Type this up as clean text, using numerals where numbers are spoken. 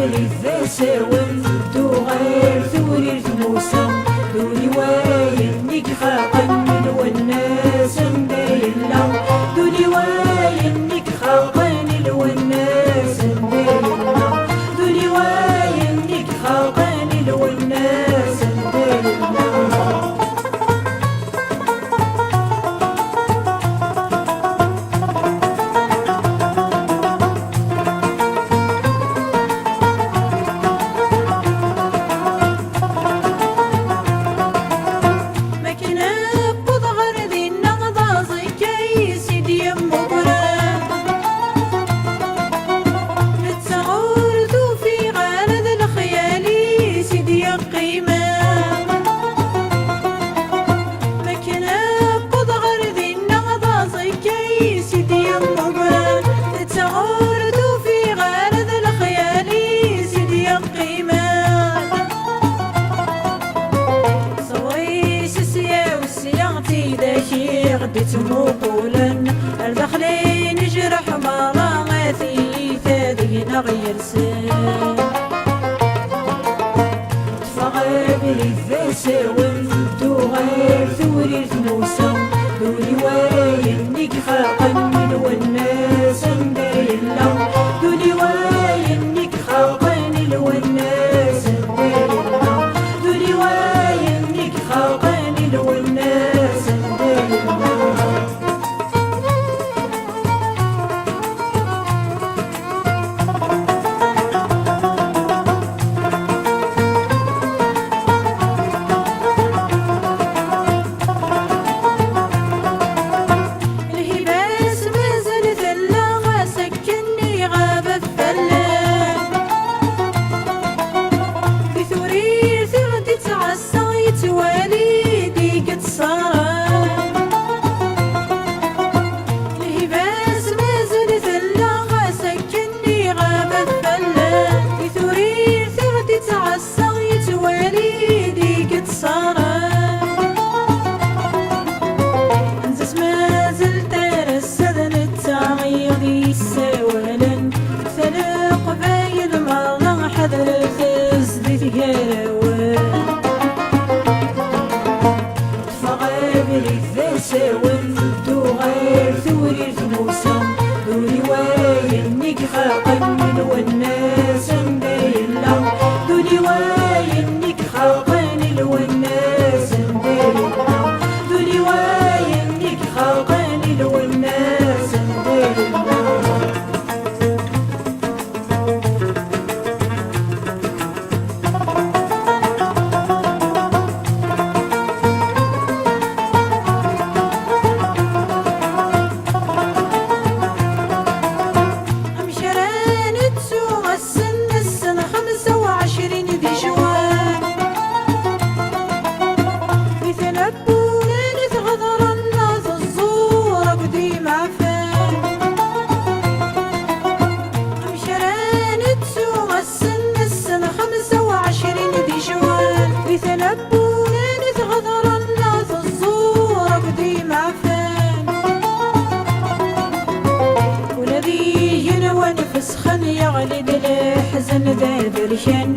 تفغابلي ثاساون تغير ثوري موسى دوني واين نيك خاقن الوناس مدايلا دوني واين نيك خاقن الوناس مدايلا دوني واين نيك خاقن الوناس مدايلا غديت موقولا الدخلين جرح مرا غاثي ثادينا غير سن تفغابلي ثاساون تغير ثوري موسى دوني واين نيك خاقن الوناس مدايلا دوني واين نيك خاقن الوناس مدايلا دوني واين نيك خاقن الوناس مدايلا تفغابلي ثاساون تغير ثوري موسى دوني واين نيك خاقن الوناس مدايلا دوني واين نيك خاقن الوناس مدايلا دوني واين نيك خاقن الوناس مدايلا سخن يغلي الحزن ذا برشان